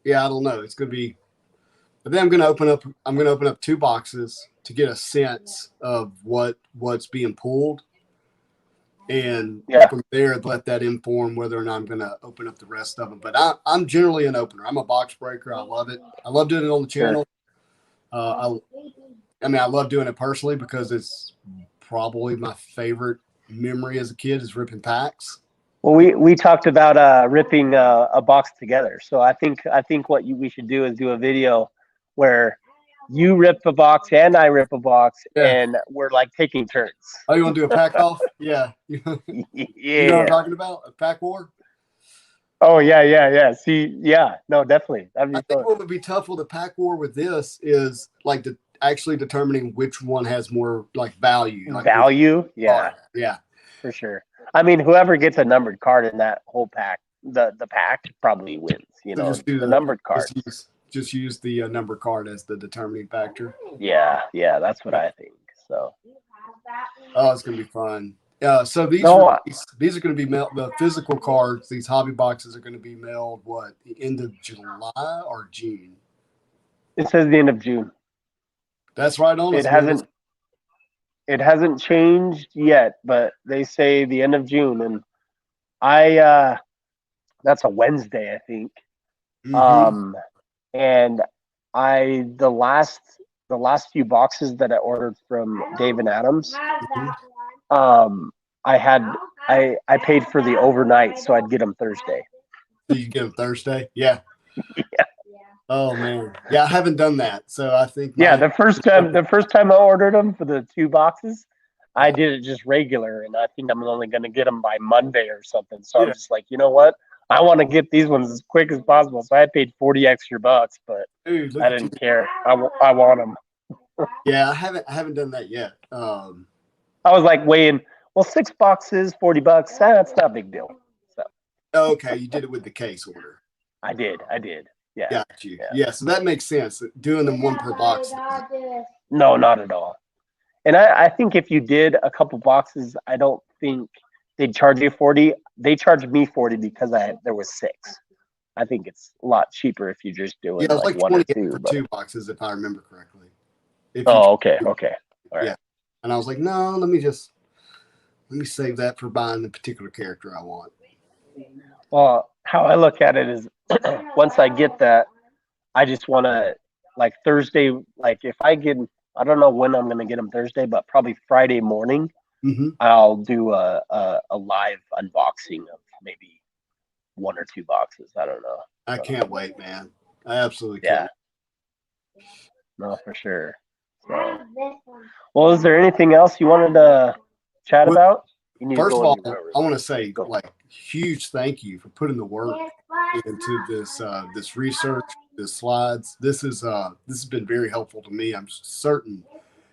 yeah, I don't know. It's gonna be. But then I'm gonna open up 2 boxes to get a sense of what's being pulled, and Yeah. from there let that inform whether or not I'm gonna open up the rest of them. But I'm generally an opener. I'm a box breaker. I love it. I love doing it on the channel. I mean, I love doing it personally because it's probably my favorite memory as a kid is ripping packs. Well, we talked about ripping a box together. So I think what we should do is do a video where you rip a box and I rip a box, Yeah. and we're like taking turns. Oh, you want to do a pack off? Yeah. You know what I'm Yeah. talking about? A pack war? Oh yeah. See, yeah, no, definitely. That'd be I think fun. what would be tough with a pack war with this is like actually determining which one has more like value. Like Value, yeah, card. Yeah. for sure. I mean, whoever gets a numbered card in that whole pack, the pack probably wins. You So know, just do the numbered just cards. use the number card as the determining factor. Yeah, that's what I think. So. Oh, it's gonna be fun. So these No, are these are going to be mailed. The physical cards, these hobby boxes are going to be mailed. What, the end of July or June? it says the end of June. That's right on. It hasn't. It hasn't changed yet, but they say the end of June, and I that's a Wednesday, I think. Mm-hmm. And the last few boxes that I ordered from Dave and Adams, I had I paid for the overnight, so I'd get them Thursday. So you get them Thursday? Yeah. Yeah. Oh man, yeah, I haven't done that, so I think. Yeah, the first time I ordered them for the 2 boxes, I did it just regular, and I think I'm only going to get them by Monday or something. So I'm just like, you know what? I want to get these ones as quick as possible. So I paid 40 extra bucks, but Dude, I didn't care. I want them. Yeah, I haven't done that yet. I was like weighing, well, 6 boxes, 40 bucks. That's not a big deal. So. Okay, you did it with the case order. I did. Yeah. Got you. Yeah, so that makes sense. Doing them one per box. No, not at all. And I think if you did a couple boxes, I don't think they'd charge you 40. They charged me 40 because there was 6. I think it's a lot cheaper if you just do it like 1 or 2. For 2 boxes, if I remember correctly. Okay. All right. Yeah. And I was like, no, let me save that for buying the particular character I want. Well, how I look at it is once I get that, I just want to, like, Thursday, like if I don't know when I'm going to get them Thursday, but probably Friday morning, I'll do a live unboxing of maybe 1 or 2 boxes. I don't know. I can't wait, man. I absolutely can't. No, for sure. So. Well, is there anything else you wanted to chat about? First of all, I want to say, like, huge thank you for putting the work into this research, this slides. This has been very helpful to me. I'm certain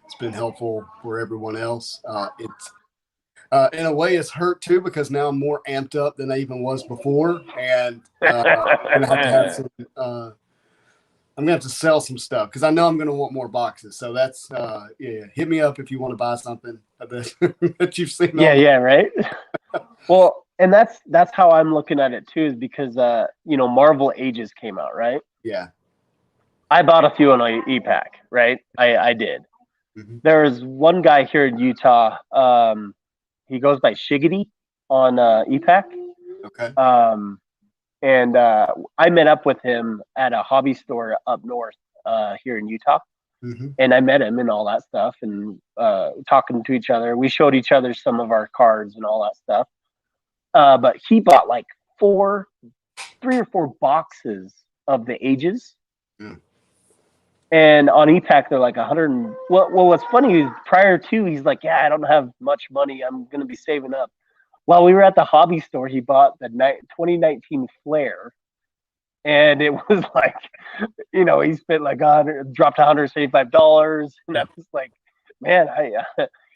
it's been helpful for everyone else. It's in a way it's hurt too, because now I'm more amped up than I even was before, and I'm gonna have to sell some stuff because I know I'm gonna want more boxes. So that's hit me up if you want to buy something that you've seen. Yeah, right. Well, and that's how I'm looking at it too, is because Marvel Ages came out, right? Yeah. I bought a few on ePack, right? I did. Mm-hmm. There's one guy here in Utah. He goes by Shiggity on ePack. Okay. And I met up with him at a hobby store up north here in Utah. Mm-hmm. And I met him and all that stuff, and talking to each other. We showed each other some of our cards and all that stuff. But he bought like 3 or 4 boxes of the Ages. Mm. And on ePack, they're like 100. Well, what's funny is prior to, he's like, yeah, I don't have much money. I'm going to be saving up. While we were at the hobby store, he bought the 2019 Flare. And it was like, he spent like dropped $175. And I was like, man,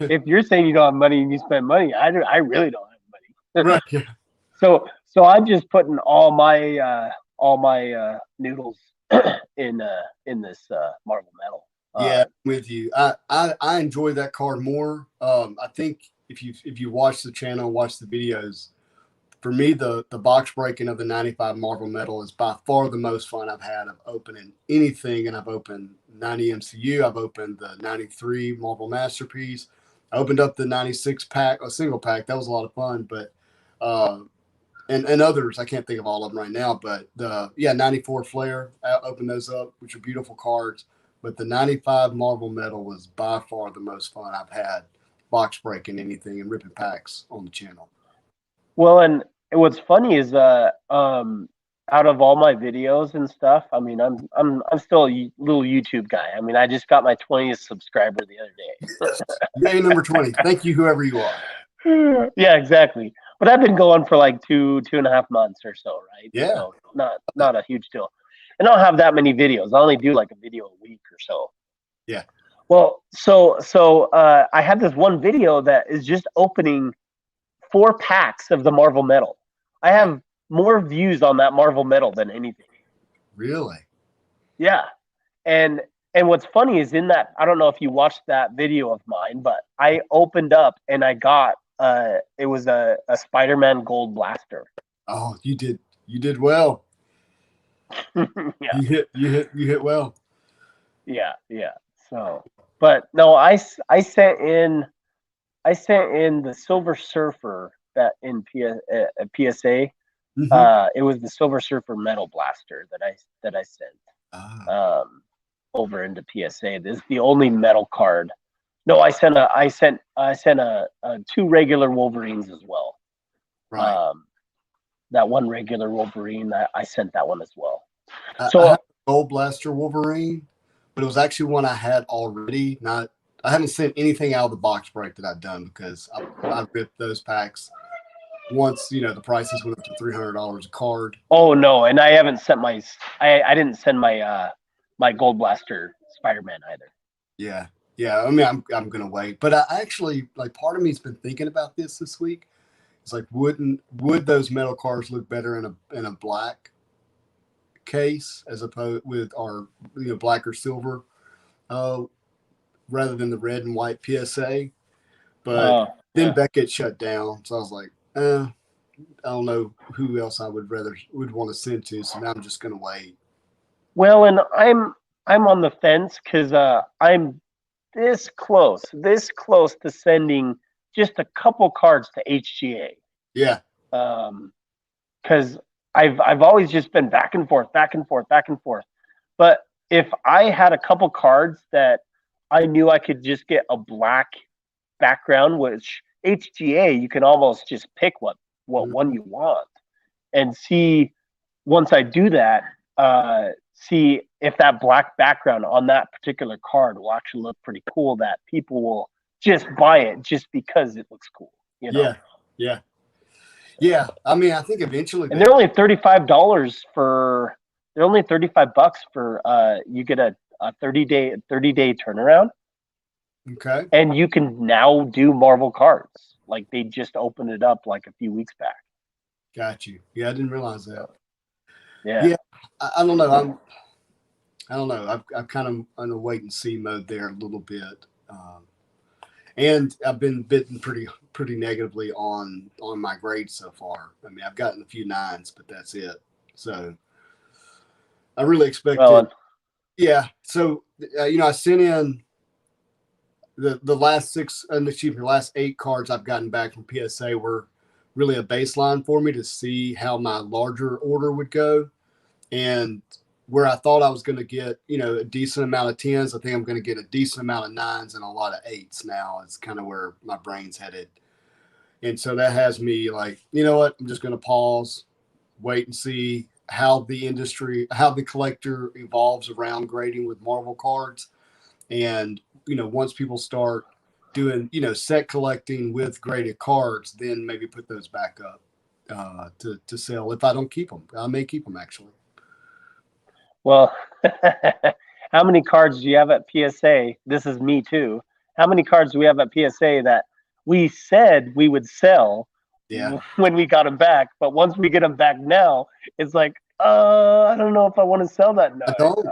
if you're saying you don't have money and you spend money, I really don't have money. Right. Yeah. So I'm just putting all my noodles in this Marvel Metal. Yeah, with you. I enjoy that card more. I think if you watch the channel, watch the videos, for me the box breaking of the 95 Marvel Metal is by far the most fun I've had of opening anything. And I've opened 90 MCU. I've opened the 93 Marvel Masterpiece. I opened up the 96 pack, a single pack. That was a lot of fun. But and others, I can't think of all of them right now, but 94 Flare, I opened those up, which are beautiful cards. But the 95 Marvel Metal was by far the most fun I've had box breaking anything and ripping packs on the channel. Well, and what's funny is out of all my videos and stuff, I mean, I'm still a little YouTube guy. I mean, I just got my 20th subscriber the other day. Yay, number 20. Thank you, whoever you are. Yeah, exactly. But I've been going for like 2.5 months or so, right? Yeah. So not a huge deal. And I don't have that many videos. I only do like a video a week or so. Yeah. Well, so I had this one video that is just opening 4 packs of the Marvel Metal. I have more views on that Marvel Metal than anything. Really? Yeah. And what's funny is in that, I don't know if you watched that video of mine, but I opened up and I got it was a Spider-Man Gold Blaster. Oh, you did well. Yeah. You hit well. Yeah. So, but no, I sent in the Silver Surfer that in PSA. Mm-hmm. It was the Silver Surfer Metal Blaster that I sent over into PSA. This is the only metal card. No, I sent 2 regular Wolverines as well. Right. That one regular Wolverine, I sent that one as well. So I have a Gold Blaster Wolverine, but it was actually one I had already. I haven't sent anything out of the box break that I've done because I ripped those packs once, the prices went up to $300 a card. Oh no, and I haven't sent I didn't send my my Gold Blaster Spider-Man either. Yeah. I mean, I'm gonna wait, but I actually, like, part of me's been thinking about this week. It's like, would those metal cards look better in a black case as opposed with our black or silver, rather than the red and white PSA? But then Beckett shut down, so I was like, I don't know who else I would want to send to, so now I'm just gonna wait. Well, and I'm on the fence because I'm this close to sending just a couple cards to HGA. Yeah. Because I've always just been back and forth. But if I had a couple cards that I knew I could just get a black background, which HGA you can almost just pick what one you want, and see once I do that, see if that black background on that particular card will actually look pretty cool, that people will just buy it just because it looks cool. Yeah. I mean, I think eventually, and they're only $35 for. They're only $35 for. You get a 30-day turnaround. Okay. And you can now do Marvel cards. Like, they just opened it up like a few weeks back. Got you. Yeah, I didn't realize that. Yeah. I don't know. I don't know. I'm kind of on a wait and see mode there a little bit, and I've been bitten pretty negatively on my grades so far. I mean, I've gotten a few 9s, but that's it. So I really expected. Yeah. So I sent in the last 8 cards I've gotten back from PSA were really a baseline for me to see how my larger order would go. And where I thought I was going to get, a decent amount of 10s, I think I'm going to get a decent amount of 9s and a lot of 8s now. It's kind of where my brain's headed. And so that has me like, you know what, I'm just going to pause, wait and see how the collector evolves around grading with Marvel cards. And, once people start doing, set collecting with graded cards, then maybe put those back up to sell. If I don't keep them, I may keep them actually. Well, how many cards do you have at PSA? This is me too. How many cards do we have at PSA that we said we would sell when we got them back? But once we get them back now, it's like, I don't know if I want to sell that now. I don't.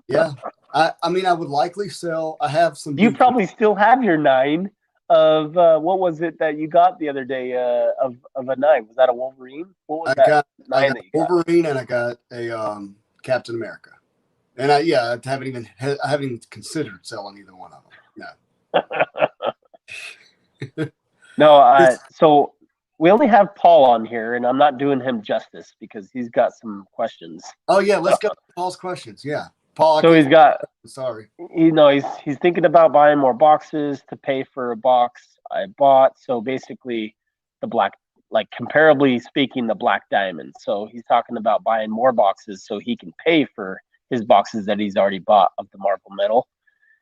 Yeah. I mean, I would likely sell. I have some. You probably still have your 9 of what was it that you got the other day of a 9? Was that a Wolverine? What was that? I got Wolverine and I got a Captain America, and I haven't even considered selling either one of them. No. No. So we only have Paul on here, and I'm not doing him justice because he's got some questions. Oh yeah, let's go to Paul's questions. Yeah, Paul, I So he's couldn't- got, sorry. he's thinking about buying more boxes to pay for a box I bought. So basically, the black, like comparably speaking, the black diamond. So he's talking about buying more boxes so he can pay for his boxes that he's already bought of the marble metal.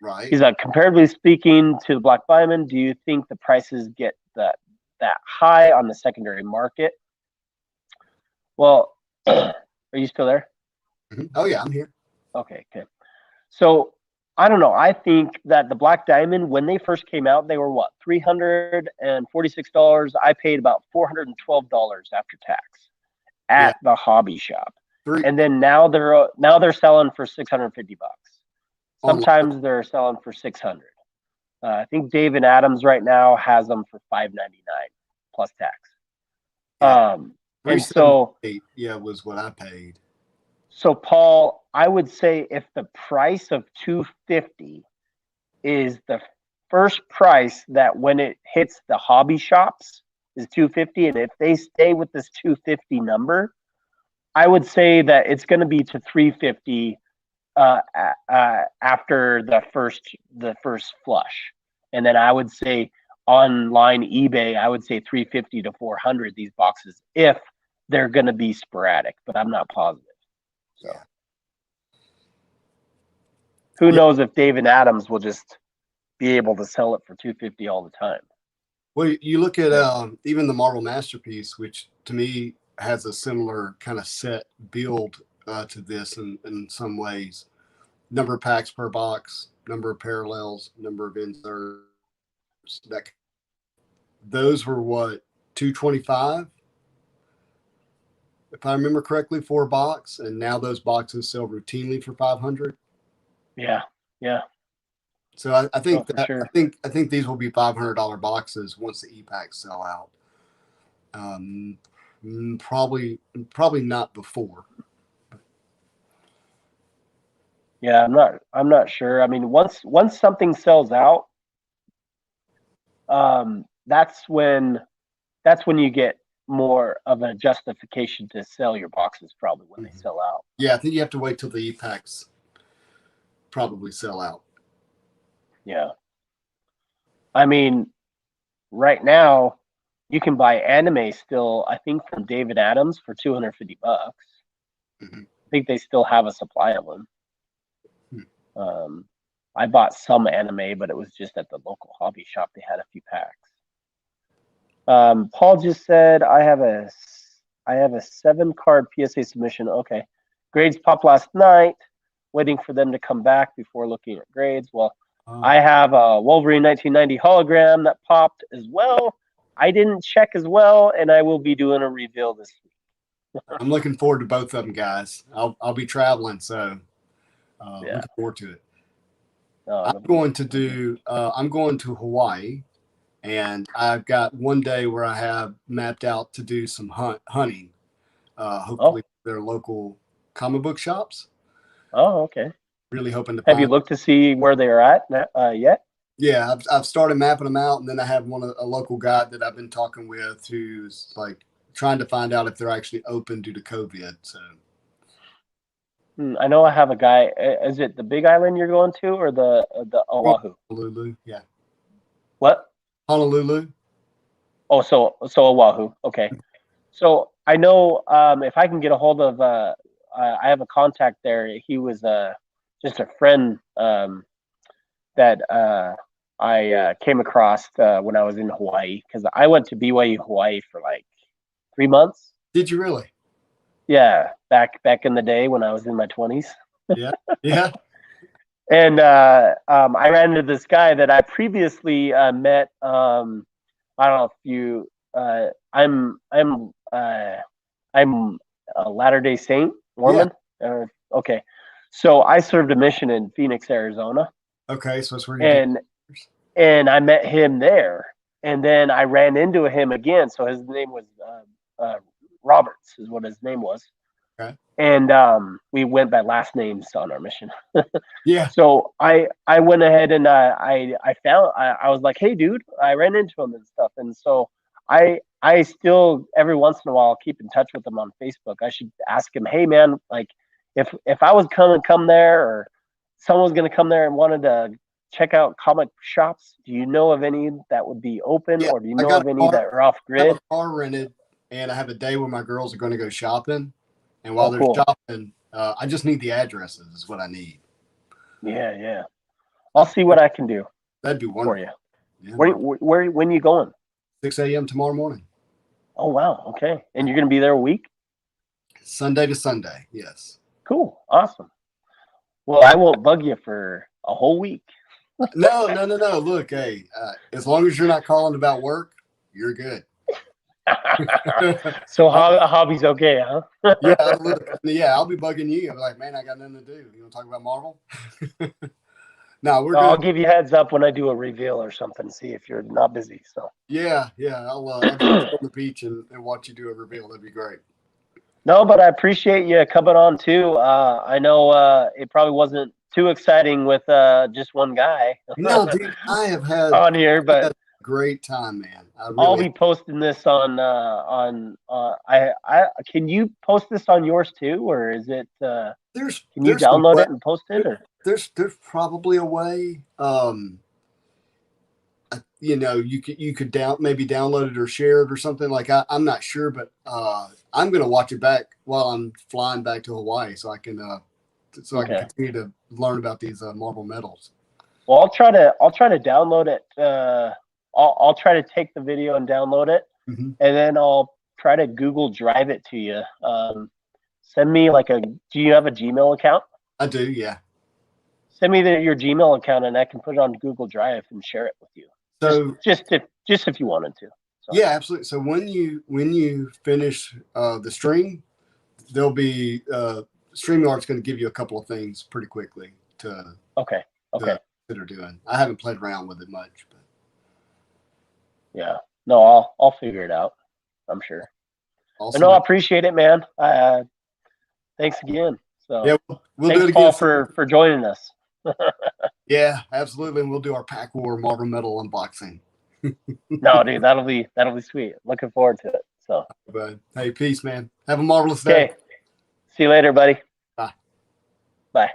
Right. He's like, comparatively speaking to the black diamond, do you think the prices get that high on the secondary market? Well, are you still there? Mhm. Oh yeah, I'm here. Okay. So I don't know. I think that the black diamond, when they first came out, they were what, $346. I paid about $412 after tax Yeah. at the hobby shop, Three and then now they're selling for $650. online. Sometimes they're selling for 600. I think David Adams right now has them for $599 plus tax. Yeah. And so, 378, yeah, was what I paid. so Paul, I would say if the price of 250 is the first price that when it hits the hobby shops is 250, and if they stay with this 250 number, I would say that it's going to be to 350 after the first flush, and then I would say online eBay, I would say 350 to 400 these boxes if they're going to be sporadic, but I'm not positive. So Yeah. who Yeah. knows if David Adams will just be able to sell it for 250 all the time. Well, you look at even the Marble Masterpiece, which to me has a similar kind of set build to this in some ways. Number of packs per box, number of parallels, number of inserts. Those were what, 225, if I remember correctly, for a box, and now those boxes sell routinely for 500. Yeah. So I think for sure. I think these will be $500 boxes once the e-packs sell out. Probably not before. Yeah, I'm not sure. I mean, once something sells out, that's when you get more of a justification to sell your boxes, probably when they sell out. Yeah, I think you have to wait till the e-packs probably sell out. Yeah. I mean, right now you can buy anime still, I think, from David Adams for $250. Mhm. I think they still have a supply of them. I bought some anime, but it was just at the local hobby shop. They had a few packs. Paul just said, I have a 7-card PSA submission. Okay. Grades popped last night, waiting for them to come back before looking at grades. Well, I have a Wolverine 1990 hologram that popped as well. I didn't check as well, and I will be doing a reveal this week. I'm looking forward to both of them, guys. I'll be traveling, so looking forward to it. I'm going to Hawaii, and I've got one day where I have mapped out to do some hunting. Hopefully, their local comic book shops. Oh, okay. Really hoping to. Have you looked to see where they are at yet? Yeah, I've started mapping them out, and then I have a local guide that I've been talking with who's like trying to find out if they're actually open due to COVID. So. I know I have a guy. Is it the Big Island you're going to, or the Oahu? Honolulu, yeah. What? Honolulu. Oh, so Oahu. Okay. So I know if I can get a hold of, I have a contact there. He was just a friend that I came across when I was in Hawaii, because I went to BYU Hawaii for like 3 months. Did you really? Yeah, back in the day when I was in my 20s. Yeah. And I ran into this guy that I previously met. I don't know if you. I'm a Latter-day Saint Mormon. Yeah. Okay, so I served a mission in Phoenix, Arizona. Okay, so that's where you. And I met him there, and then I ran into him again. So his name was Roberts, is what his name was. Okay. And we went by last names on our mission. Yeah. So I went ahead and I was like, hey dude, I ran into him and stuff. And so I still every once in a while keep in touch with him on Facebook. I should ask him, hey man, like, if I was gonna come there, or someone's gonna come there and wanted to check out comic shops, do you know of any that would be open, Yeah, or do you I know got of a any car. that are off I have grid? a car rented, and I have a day where my girls are going to go shopping. And Oh, while they're cool. shopping, I just need the addresses. Is what I need. Yeah, yeah. I'll see what I can do That'd be for wonderful. you. Yeah, Where when you going? 6 a.m. tomorrow morning, Oh wow, okay. And you're gonna be there a week? Sunday to Sunday. Yes. Cool, awesome. Well, I won't bug you for a whole week. No. Look, hey, as long as you're not calling about work, you're good. So hobby's okay, huh? Yeah, look, yeah, I'll be bugging you. I'm like, man, I got nothing to do. You want to talk about Marvel? No, we're I'll good. give you heads up when I do a reveal or something. See if you're not busy. So Yeah. I'll just sit on the beach and watch you do a reveal. That'd be great. no, but I appreciate you coming on too. I know it probably wasn't too exciting with just one guy No, dude, I have had on here, a but great time, man. I I'll really be posting this on I can you post this on yours too, or is it can you there's some download way, it and post it, or there's probably a way. You could maybe download it or share it or something. Like I'm not sure, but I'm gonna watch it back while I'm flying back to Hawaii, so I can I can okay. continue to learn about these Marvel medals. Well, I'll try to download it. I'll try to take the video and download it, Mm-hmm. and then I'll try to Google Drive it to you. Send me like a. Do you have a Gmail account? I do, yeah. Send me your Gmail account, and I can put it on Google Drive and share it with you. So Just if you wanted to. So. yeah, absolutely. So when you finish the stream, there'll be StreamYard's going to give you a couple of things pretty quickly to Okay. consider doing. I haven't played around with it much, but Yeah. No, I'll figure it out. I'm sure. also, But no, I appreciate it, man. Thanks again. So yeah, we'll do thanks, it again. Paul, for joining us. Yeah, absolutely, and we'll do our Pack War Marvel Metal unboxing. No, dude, that'll be sweet. Looking forward to it. So, But hey, peace, man. Have a marvelous day. okay. See you later, buddy. Bye. Bye.